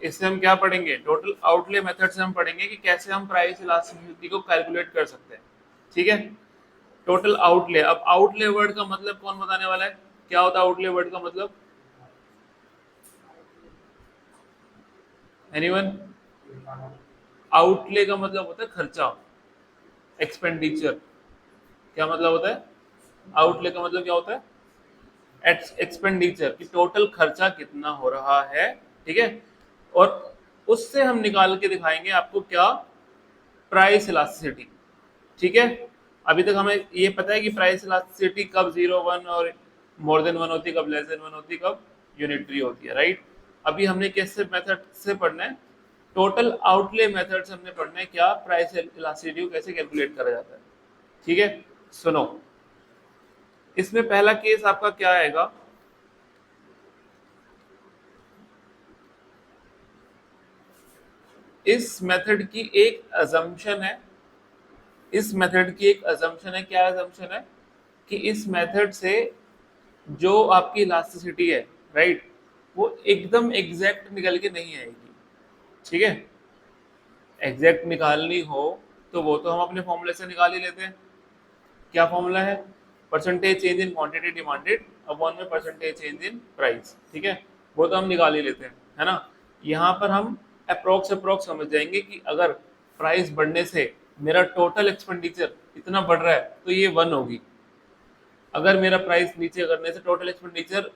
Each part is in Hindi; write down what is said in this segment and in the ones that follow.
इससे हम क्या पढ़ेंगे, टोटल आउटले मेथड से हम पढ़ेंगे कि कैसे हम प्राइस इलास्टिसिटी को कैलकुलेट कर सकते हैं। ठीक है, टोटल आउटले। अब आउटले वर्ड का मतलब कौन बताने वाला है, क्या होता है आउटले वर्ड का मतलब, एनीवन? आउटले का मतलब होता है खर्चा, एक्सपेंडिचर। क्या मतलब होता है आउटले का मतलब, क्या होता है एक्सपेंडिचर, कि टोटल खर्चा कितना हो रहा है। ठीक है, और उससे हम निकाल के दिखाएंगे आपको क्या, प्राइस इलास्टिसिटी। ठीक है, अभी तक हमें ये पता है कि प्राइस इलास्टिसिटी कब 0, 1 और मोर देन 1 होती है, कब लेस देन 1 होती है, कब यूनिटरी होती है, राइट। अभी हमने किससे मेथड से पढ़ना है, टोटल आउटले मेथड से हमने पढ़ना है क्या, प्राइस इलास्टिसिटी को कैसे कैलकुलेट करा जाता है। ठीक है, सुनो, इसमें पहला केस आपका क्या आएगा, इस मेथड की एक अजम्पशन है, इस मेथड की एक अजम्पशन है, क्या अजम्पशन है, कि इस मेथड से जो आपकी इलास्टिसिटी है, राइट, वो एकदम एग्जैक्ट निकल के नहीं आएगी। ठीक है, एग्जैक्ट निकालनी हो तो वो तो हम अपने फॉर्मूले से निकाल ही लेते हैं। क्या फॉर्मूला है, percentage change in quantity demanded upon में परसेंटेज चेंज इन प्राइस। ठीक है, वो तो हम निकाल ही लेते हैं, है ना। यहाँ पर हम अप्रोक्स अप्रोक्स समझ जाएंगे कि अगर प्राइस बढ़ने से मेरा टोटल एक्सपेंडिचर इतना बढ़ रहा है तो ये 1 होगी, अगर मेरा प्राइस नीचे करने से टोटल एक्सपेंडिचर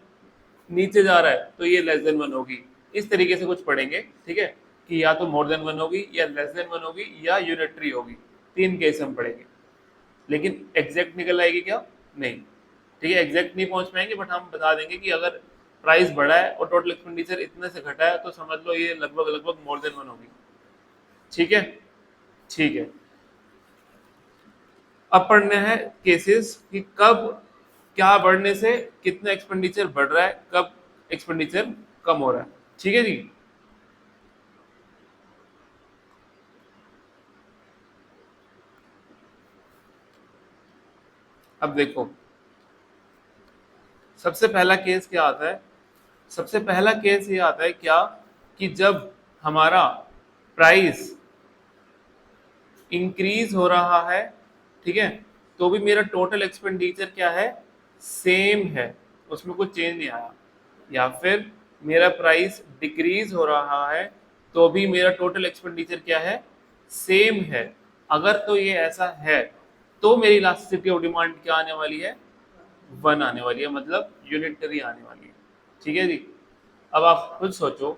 नीचे जा रहा है तो ये लेस देन 1 होगी। इस तरीके से कुछ पढ़ेंगे। ठीक है, कि या तो मोर देन 1 होगी, या लेस देन 1 होगी, या यूनिटरी होगी। 3 केस हम पढ़ेंगे, लेकिन एग्जैक्ट निकल आएगी क्या, नहीं। ठीक है, एग्जैक्ट नहीं पहुंच पाएंगे, बट हम बता देंगे कि अगर प्राइस बढ़ा है और टोटल एक्सपेंडिचर इतने से घटा है तो समझ लो ये लगभग लगभग मोर देन 1 होगी। ठीक है, ठीक है। अब पढ़ने हैं केसेस कि कब क्या बढ़ने से कितना एक्सपेंडिचर बढ़ रहा है, कब एक्सपेंडिचर कम हो रहा है। ठीक है जी, अब देखो, सबसे पहला केस क्या आता है, सबसे पहला केस ये आता है क्या, कि जब हमारा प्राइस इंक्रीज हो रहा है, ठीक है, तो भी मेरा टोटल एक्सपेंडिचर क्या है, सेम है, उसमें कुछ चेंज नहीं आया। या फिर मेरा प्राइस डिक्रीज हो रहा है तो भी मेरा टोटल एक्सपेंडिचर क्या है, सेम है। अगर तो ये ऐसा है तो मेरी इलास्टिसिटी ऑफ डिमांड क्या आने वाली है, 1 आने वाली है, मतलब यूनिटरी आने वाली है। ठीक है जी, अब आप खुद सोचो,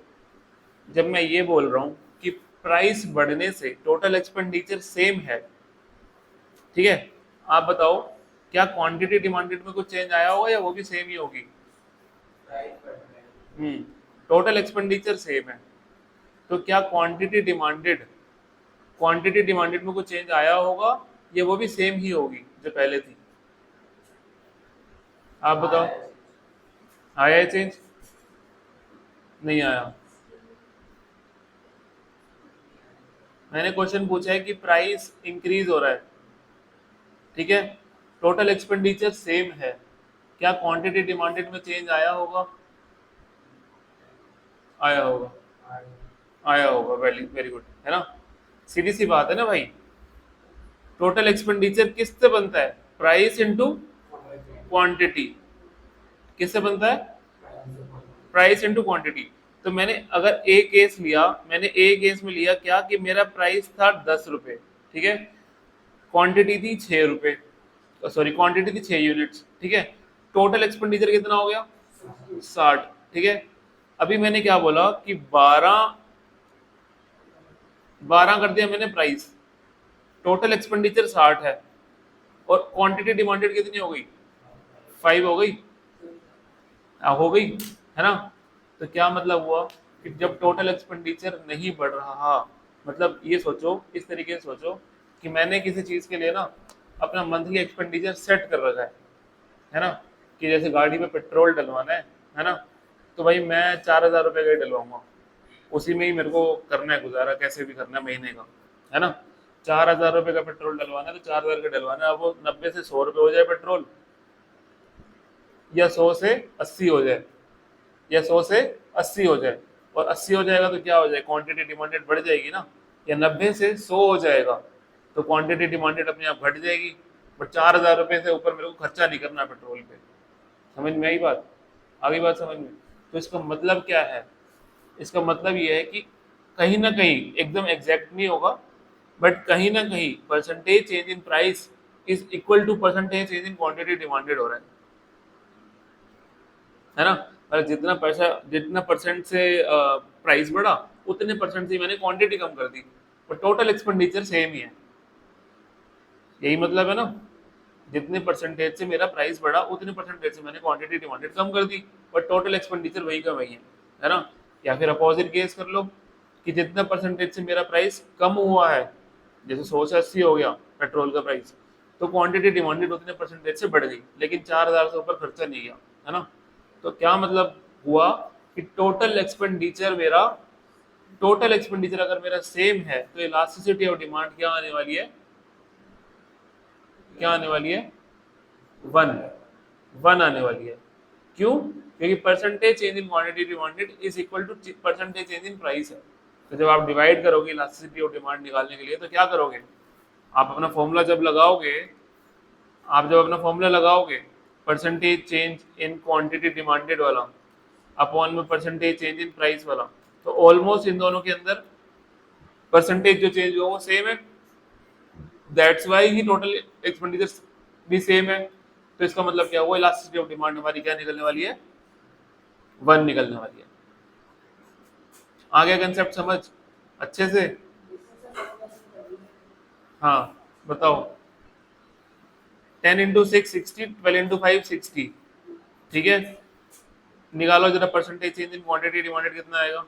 जब मैं ये बोल रहा हूँ कि प्राइस बढ़ने से टोटल एक्सपेंडिचर सेम है, ठीक है, आप बताओ क्या क्वांटिटी डिमांडेड में कुछ चेंज आया होगा या वो भी सेम ही होगी। हम्म, टोटल एक्सपेंडिचर सेम है, तो क्या क्वांटिटी डिमांडेड में कुछ चेंज आया होगा, या वो भी सेम ही होगी जो पहले थी। आप बताओ, आया है चेंज, नहीं आया। मैंने क्वेश्चन पूछा है कि प्राइस इंक्रीज हो रहा है, ठीक है, टोटल एक्सपेंडिचर सेम है, क्या क्वांटिटी डिमांडेड में चेंज आया होगा, आया होगा, आया होगा, वेरी वेरी गुड, है ना। सीधी सी बात है ना भाई, टोटल एक्सपेंडिचर किससे बनता है, प्राइस इनटू क्वांटिटी। किससे बनता है, प्राइस इनटू क्वांटिटी। तो मैंने अगर ए केस लिया, मैंने ए केस में लिया क्या, कि मेरा प्राइस था 10 रुपए, ठीक है, क्वांटिटी थी 6 रुपए, सॉरी क्वांटिटी थी 6 यूनिट्स, ठीक है, टोटल एक्सपेंडिचर कितना हो गया, 60। ठीक है, अभी मैंने क्या बोला कि 12 कर दिया मैंने प्राइस, टोटल एक्सपेंडिचर 60 है, और क्वांटिटी डिमांडेड कितनी हो गई, 5 हो गई, हो गई, है ना। तो क्या मतलब हुआ कि जब टोटल एक्सपेंडिचर नहीं बढ़ रहा, मतलब ये सोचो, इस तरीके से सोचो कि मैंने किसी चीज के लिए ना अपना मंथली एक्सपेंडिचर सेट कर रखा है ना, कि जैसे गाड़ी में पेट्रोल डलवाना है ना, तो भाई मैं 4,000 रुपये का ही डलवाऊंगा, उसी में ही मेरे को करना है गुजारा, कैसे भी करना है महीने का, है ना। 4,000 रुपये का पेट्रोल डलवाना है तो 4,000 का डलवाना है, अब वो 90 से 100 रुपये हो जाए पेट्रोल, या 100 से 80 हो जाए, या 100 से 80 हो जाए, और 80 हो जाएगा तो क्या हो जाएगा, क्वांटिटी डिमांडेड बढ़ जाएगी ना, या 90 से 100 हो जाएगा तो क्वांटिटी डिमांडेड अपने आप घट जाएगी। बट 4,000 रुपये से ऊपर मेरे को खर्चा नहीं करना पेट्रोल पे। समझ में आई बात, आ गई बात समझ में? तो इसका मतलब क्या है, इसका मतलब ये है कि कहीं ना कहीं एकदम एग्जैक्ट नहीं होगा, बट कहीं ना कहीं percentage change in price is equal to percentage change in quantity demanded हो रहा है ना। मतलब जितना परसेंट से प्राइस बढ़ा, उतने परसेंट से मैंने क्वांटिटी कम कर दी, पर टोटल एक्सपेंडिचर सेम ही है। यही मतलब है ना, जितने परसेंटेज से मेरा प्राइस बढ़ा उतने परसेंटेज से मैंने क्वांटिटी डिमांडेड कम कर दी, बट टोटल एक्सपेंडिचर वही का वही है ना। या फिर अपोजिट केस कर लो कि जितना परसेंटेज से मेरा प्राइस कम हुआ है, जैसे 100 से 80 हो गया पेट्रोल का प्राइस, तो क्वांटिटी डिमांडेड उतने परसेंटेज से बढ़ गई, लेकिन 4,000 से ऊपर खर्चा नहीं गया, है ना। तो क्या मतलब हुआ कि टोटल एक्सपेंडिचर अगर मेरा सेम है तो इलास्टिसिटी ऑफ डिमांड क्या आने वाली है, क्या आने वाली है, वन, वन आने वाली है। क्यों? क्योंकि percentage change in quantity demanded is equal to percentage change in price है। तो जब आप डिवाइड करोगे इलास्टिसिटी ऑफ डिमांड निकालने के लिए तो क्या करोगे, आप अपना फॉर्मूला जब लगाओगे, percentage change in quantity demanded वाला अपॉन में परसेंटेज चेंज इन प्राइस वाला, तो ऑलमोस्ट इन दोनों के अंदर परसेंटेज जो चेंज हुआ वो सेम है, that's why he total expenditure भी सेम है। तो इसका मतलब क्या हुआ, इलास्टिसिटी ऑफ डिमांड हमारी क्या निकलने वाली है, वन निकलने वाली है। आ गया कंसेप्ट समझ अच्छे से? हाँ बताओ। 10 इंटू 6 60, 12 इंटू 5 60, ठीक है। निकालो जरा percentage change in quantity demanded कितना आएगा।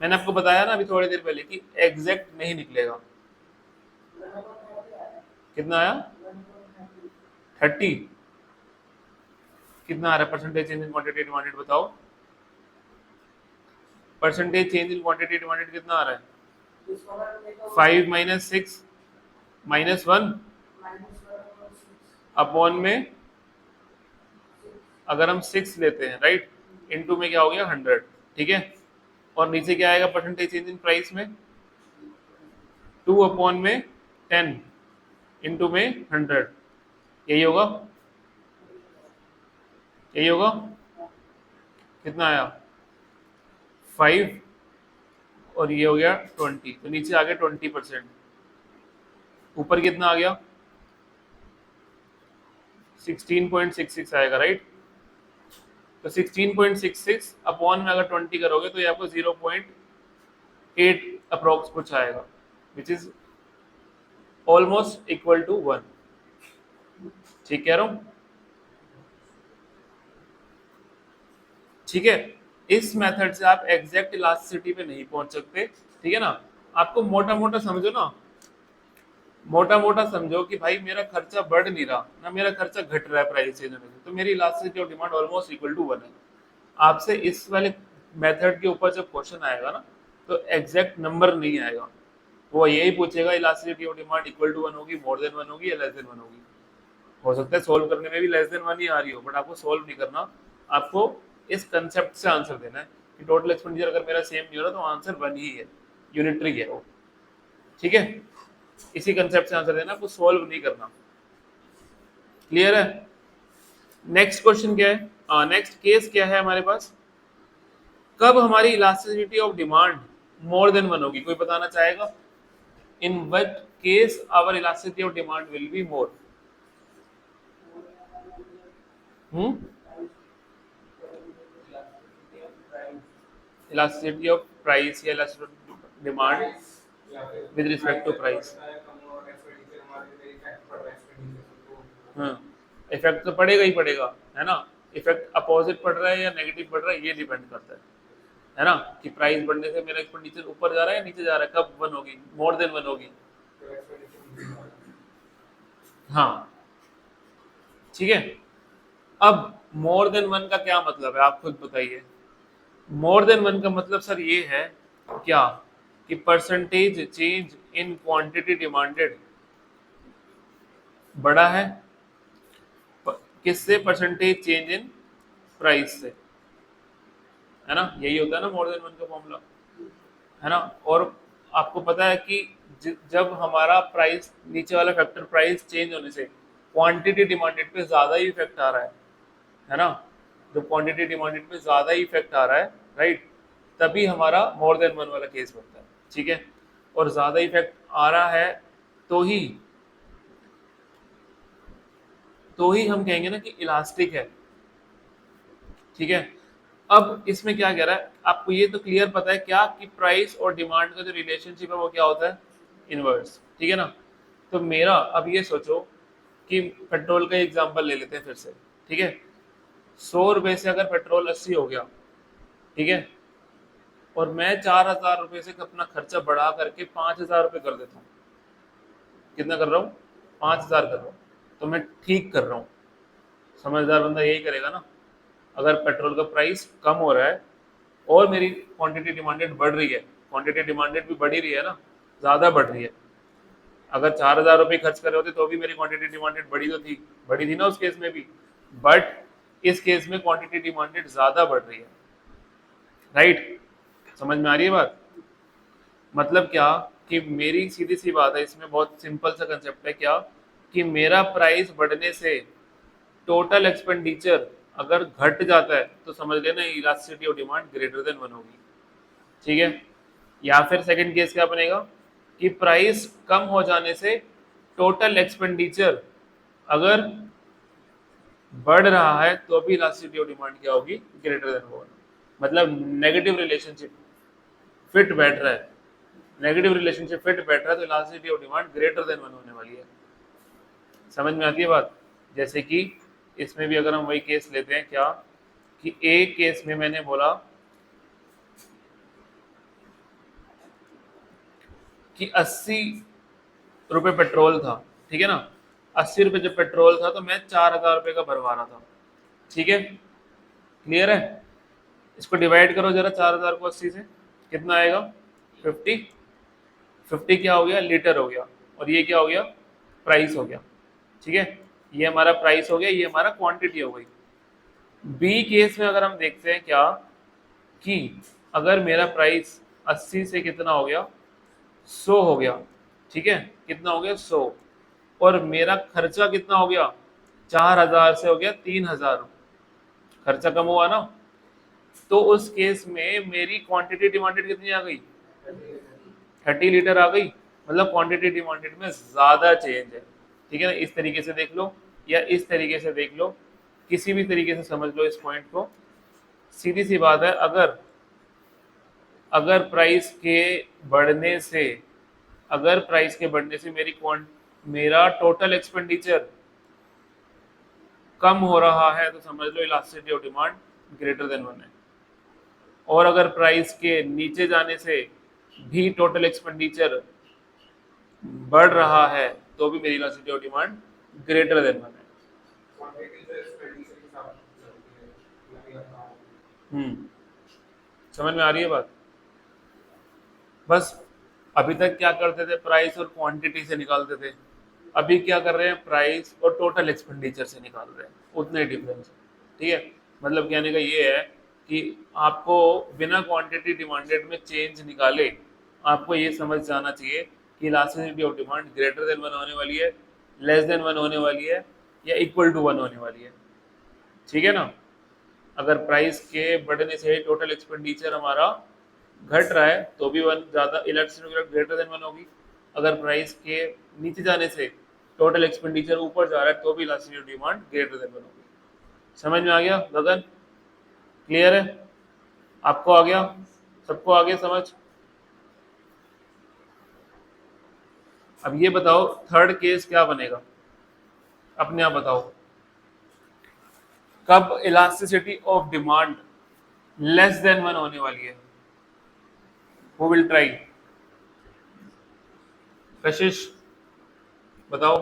मैंने आपको बताया ना अभी थोड़ी देर पहले कि एग्जैक्ट नहीं निकलेगा। कितना आया, 30। कितना आ रहा है percentage change in quantity demanded, बताओ। Percentage change in quantity demanded कितना आ रहा है, 5 माइनस 6 माइनस 1 अपॉन में, अगर हम 6 लेते हैं राइट, इनटू में क्या हो गया 100, ठीक है। और नीचे क्या आएगा परसेंटेज चेंज इन प्राइस में, 2 अपॉन में 10 इनटू में 100, यही होगा, यही होगा। कितना आया 5 और ये हो गया 20, तो नीचे आ गया 20%। ऊपर कितना आ गया 16.66 आएगा राइट। तो 16.66 अपॉन में अगर 20 करोगे तो ये आपको 0.8 अप्रोक्स कुछ आएगा, which is almost equal to 1। ठीक कह रहा हूं, ठीक है। इस मेथड से आप एग्जैक्ट इलास्टिसिटी पे नहीं पहुंच सकते, ठीक है ना। आपको मोटा मोटा समझो ना, मोटा मोटा समझो कि भाई मेरा खर्चा बढ़ नहीं रहा ना, मेरा खर्चा घट रहा है प्राइस चेंज होने से, तो मेरी elasticity of demand almost equal to 1 है। आपसे इस वाले मेथड के ऊपर जब क्वेश्चन आएगा ना, तो एग्जैक्ट नंबर नहीं आएगा, वो यही पूछेगा elasticity of demand equal to 1 होगी, मोर देन 1 होगी या लेस देन 1 होगी। हो सकता है सोल्व करने में भी लेस देन 1 ही आ रही हो, बट आपको सोल्व नहीं करना, आपको इस कंसेप्ट से आंसर देना है कि टोटल एक्सपेंडिचर अगर मेरा सेम नहीं हो रहा तो आंसर 1 ही है, यूनिटरी है वो, ठीक है। इसी कंसेप्ट से आंसर देना, आपको सोल्व नहीं करना। क्लियर है? नेक्स्ट क्वेश्चन क्या है, नेक्स्ट केस क्या है हमारे पास, कब हमारी elasticity of demand more than 1 होगी, कोई बताना चाहेगा? In what case our elasticity of demand will be more? Elasticity of price या elasticity of demand with respect to price. हाँ, इफेक्ट तो पड़ेगा ही पड़ेगा, है ना। इफेक्ट अपोजिट पड़ रहा है या नेगेटिव पड़ रहा है ये डिपेंड करता है ना, कि प्राइस बढ़ने से मेरा एक्सपेंडिचर ऊपर जा रहा है या नीचे जा रहा है, कब 1 होगी, मोर देन 1 होगी। हाँ ठीक है। अब मोर देन 1 का क्या मतलब है, आप खुद बताइए। मोर देन 1 का मतलब सर ये है क्या, कि percentage change in quantity demanded बड़ा है किससे, परसेंटेज चेंज इन प्राइस से, है ना, यही होता है ना मोर देन वन का फॉर्मूला, है ना। और आपको पता है कि जब हमारा प्राइस, नीचे वाला फैक्टर प्राइस चेंज होने से क्वांटिटी डिमांडेड पे ज्यादा ही इफेक्ट आ रहा है ना, जब क्वांटिटी डिमांडेड पे ज्यादा ही इफेक्ट आ रहा है, राइट, तभी हमारा मोर देन वन वाला केस बनता है, ठीक है। और ज्यादा इफेक्ट आ रहा है तो ही हम कहेंगे ना कि इलास्टिक है, ठीक है। अब इसमें क्या कह रहा है, आपको ये तो क्लियर पता है क्या कि प्राइस और डिमांड का जो रिलेशनशिप है वो क्या होता है, इनवर्स, ठीक है ना। तो मेरा अब ये सोचो कि पेट्रोल का एग्जांपल ले लेते हैं फिर से, ठीक है। 100 रुपए से अगर पेट्रोल 80 हो गया, ठीक है, और मैं 4,000 रुपए से अपना खर्चा बढ़ा करके 5,000 रुपये कर देता हूँ, कितना कर रहा हूँ, 5,000 कर रहा हूँ, तो मैं ठीक कर रहा हूँ। समझदार बंदा यही करेगा ना। अगर पेट्रोल का प्राइस कम हो रहा है और मेरी क्वांटिटी डिमांडेड बढ़ रही है, क्वांटिटी डिमांडेड भी बढ़ ही रही है ना, ज़्यादा बढ़ रही है। अगर 4,000 रुपये खर्च कर रहे होते तो भी मेरी क्वांटिटी डिमांडेड बढ़ी तो थी, बढ़ी थी ना उस केस में भी, बट इस केस में क्वांटिटी डिमांडेड ज़्यादा बढ़ रही है, राइट। समझ में आ रही है बात। मतलब क्या कि मेरी सीधी सी बात है, इसमें बहुत सिंपल सा कंसेप्ट है क्या, कि मेरा प्राइस बढ़ने से टोटल एक्सपेंडिचर अगर घट जाता है तो समझ लेना elasticity of demand greater than one होगी, ठीक है। या फिर सेकंड केस क्या बनेगा कि प्राइस कम हो जाने से टोटल एक्सपेंडिचर अगर बढ़ रहा है तो भी इलास्टिसिटी ऑफ डिमांड क्या होगी, ग्रेटर देन वन। मतलब नेगेटिव रिलेशनशिप फिट बैठ रहा है, नेगेटिव रिलेशनशिप फिट बैठ रहा है तो elasticity of demand greater than one होने वाली है। समझ में आती है बात। जैसे कि इसमें भी अगर हम वही केस लेते हैं क्या, कि एक केस में मैंने बोला कि 80 रुपये पेट्रोल था, ठीक है ना, 80 रुपये जब पेट्रोल था तो मैं 4,000 रुपये का भरवा रहा था, ठीक है, क्लियर है। इसको डिवाइड करो जरा 4,000 को 80 से, कितना आएगा, 50। 50 क्या हो गया, लीटर हो गया, और ये क्या हो गया, प्राइस हो गया, ठीक है। ये हमारा प्राइस हो गया, ये हमारा क्वांटिटी हो गई। बी केस में अगर हम देखते हैं क्या, कि अगर मेरा प्राइस 80 से कितना हो गया, 100 हो गया, ठीक है, कितना हो गया, 100, और मेरा खर्चा कितना हो गया, 4,000 से हो गया 3,000, खर्चा कम हुआ ना। तो उस केस में मेरी क्वांटिटी डिमांडेड कितनी आ गई, 30 लीटर आ गई। मतलब क्वांटिटी डिमांडेड में ज्यादा चेंज है, ठीक है ना। इस तरीके से देख लो या इस तरीके से देख लो, किसी भी तरीके से समझ लो इस पॉइंट को। सीधी सी बात है, अगर अगर प्राइस के बढ़ने से अगर प्राइस के बढ़ने से मेरा टोटल एक्सपेंडिचर कम हो रहा है तो समझ लो elasticity of demand greater than one है। और अगर प्राइस के नीचे जाने से भी टोटल एक्सपेंडिचर बढ़ रहा है तो भी मेरी elasticity of demand greater than one है। हम्म, समझ में आ रही है बात। बस अभी तक क्या करते थे, प्राइस और क्वांटिटी से निकालते थे, अभी क्या कर रहे हैं, प्राइस और टोटल एक्सपेंडिचर से निकाल रहे हैं, उतने डिफरेंस, ठीक है। मतलब कहने का ये है कि आपको बिना क्वांटिटी डिमांडेड में चेंज निकाले आपको ये समझ जाना चाहिए कि elasticity of demand greater than one होने वाली है, लेस देन वन होने वाली है, या इक्वल टू वन होने वाली है, ठीक है ना। अगर प्राइस के बढ़ने से टोटल एक्सपेंडिचर हमारा घट रहा है तो भी वन ज़्यादा, इलेक्ट्रिसिटी ग्रेटर देन वन होगी। अगर प्राइस के नीचे जाने से टोटल एक्सपेंडिचर ऊपर जा रहा है तो भी elasticity demand greater than one होगी। समझ में आ गया गगन, क्लियर है, आपको आ गया, सबको आ गया समझ। अब ये बताओ थर्ड केस क्या बनेगा, अपने आप बताओ, कब elasticity of demand less than one होने वाली है। हु विल ट्राई, कशिश बताओ,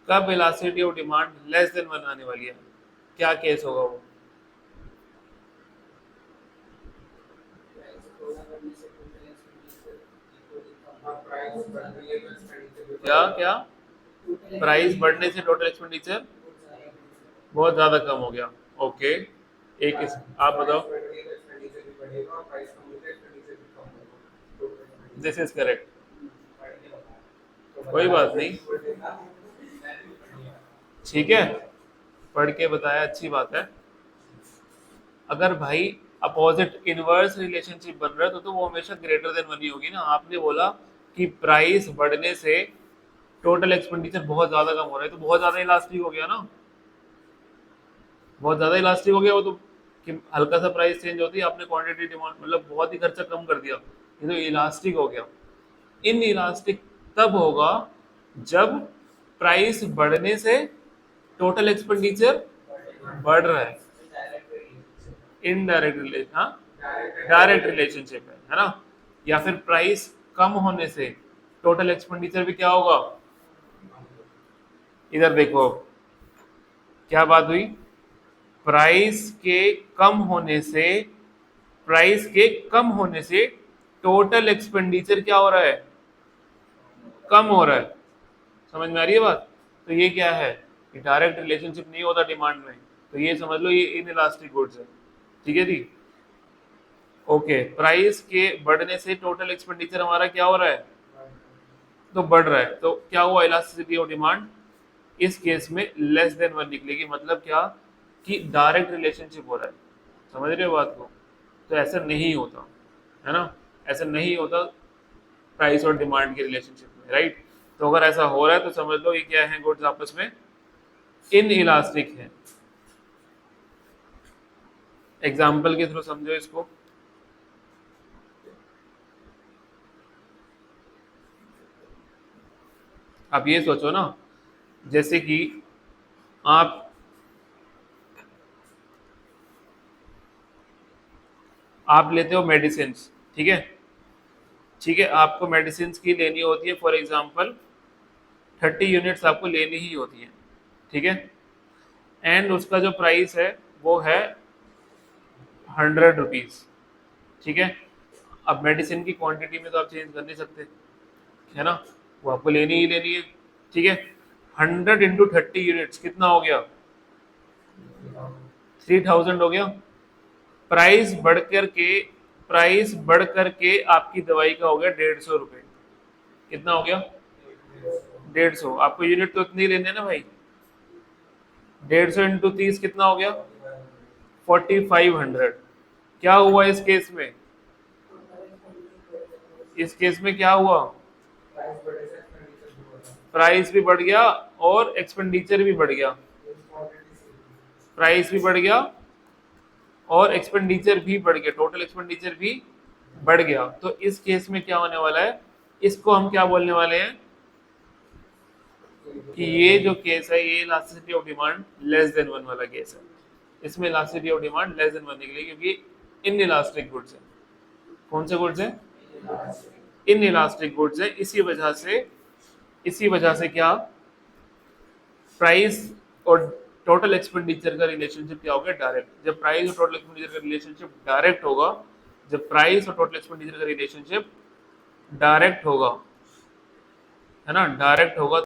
कब elasticity of demand less than one आने वाली है, क्या केस होगा वो। क्या क्या, प्राइस बढ़ने से टोटल एक्सपेंडिचर बहुत ज्यादा कम हो गया, ओके। एक आप बताओ, दिस इज करेक्ट, कोई बात नहीं, ठीक है, पढ़ के बताया, अच्छी बात है। अगर भाई अपोजिट इनवर्स रिलेशनशिप बन रहा है तो वो हमेशा ग्रेटर देन वन ही होगी ना। आपने बोला कि प्राइस बढ़ने से टोटल एक्सपेंडिचर बहुत ज्यादा कम हो रहा है, तो बहुत ज्यादा इलास्टिक हो गया ना, बहुत ज्यादा इलास्टिक हो गया वो तो, कि हल्का सा प्राइस चेंज होती है, आपने क्वांटिटी डिमांड मतलब बहुत ही खर्चा कम कर दिया, ये तो इलास्टिक हो गया। इन इलास्टिक तब होगा जब प्राइस बढ़ने से टोटल एक्सपेंडिचर बढ़ रहा है, इनडायरेक्ट रिलेशन, हाँ, डायरेक्ट रिलेशनशिप है ना। या फिर प्राइस कम होने से टोटल एक्सपेंडिचर भी क्या होगा, इधर देखो क्या बात हुई, प्राइस के कम होने से, प्राइस के कम होने से टोटल एक्सपेंडिचर क्या हो रहा है, कम हो रहा है। समझ में आ रही है बात। तो ये क्या है, ये डायरेक्ट रिलेशनशिप नहीं होता डिमांड में, तो ये समझ लो ये इन इलास्टिक गुड्स है, ठीक है जी। ओके, प्राइस के बढ़ने से टोटल एक्सपेंडिचर हमारा क्या हो रहा है, तो बढ़ रहा है, तो क्या हुआ, इलास्टिसिटी ऑफ डिमांड इस केस में लेस देन वन निकलेगी। मतलब क्या, कि डायरेक्ट रिलेशनशिप हो रहा है। समझ रहे हो बात को। तो ऐसा नहीं होता है ना, ऐसा नहीं होता प्राइस और डिमांड के रिलेशनशिप में, राइट। तो अगर ऐसा हो रहा है तो समझ लो ये क्या है, गुड्स आपस में इन इलास्टिक है। एग्जाम्पल के थ्रू समझो इसको। आप ये सोचो ना, जैसे कि आप लेते हो मेडिसिन, ठीक है, ठीक है, आपको मेडिसिन की लेनी होती है, फॉर एग्जांपल 30 यूनिट्स आपको लेनी ही होती है, ठीक है, एंड उसका जो प्राइस है वो है 100 रुपीज़, ठीक है। अब मेडिसिन की क्वांटिटी में तो आप चेंज कर नहीं सकते, है ना, वो आपको लेनी ही लेनी है, ठीक है। 100 × 30 यूनिट्स कितना हो गया, 3000 हो गया। प्राइस बढ़कर के, प्राइस बढ़ करके आपकी दवाई का हो गया 150 रुपये। कितना हो गया, 150। आपको यूनिट तो इतनी लेने ना भाई, 150 × 30 कितना हो गया, 4500। क्या हुआ इस केस में, इस केस में क्या हुआ, प्राइस भी बढ़ गया और एक्सपेंडिचर भी बढ़ गया, प्राइस भी बढ़ गया और एक्सपेंडिचर भी बढ़ गया, टोटल एक्सपेंडिचर भी बढ़ गया। तो इस केस में क्या होने वाला है, इसको हम क्या बोलने वाले हैं, कि ये जो केस है ये elasticity of demand less than one वाला केस है। इसमें elasticity of demand less than one निकलेगी क्योंकि इन इलास्टिक गुड्स है। कौन से गुड्स है, इन इलास्टिक गुड्स है। इसी वजह से, इसी वजह से क्या, प्राइस और टोटल एक्सपेंडिचर का रिलेशनशिप क्या होगा, डायरेक्ट। जब प्राइस और टोटल एक्सपेंडिचर का रिलेशनशिप डायरेक्ट होगा, जब प्राइस और टोटल एक्सपेंडिचर का रिलेशनशिप डायरेक्ट होगा, है ना, डायरेक्ट होगा,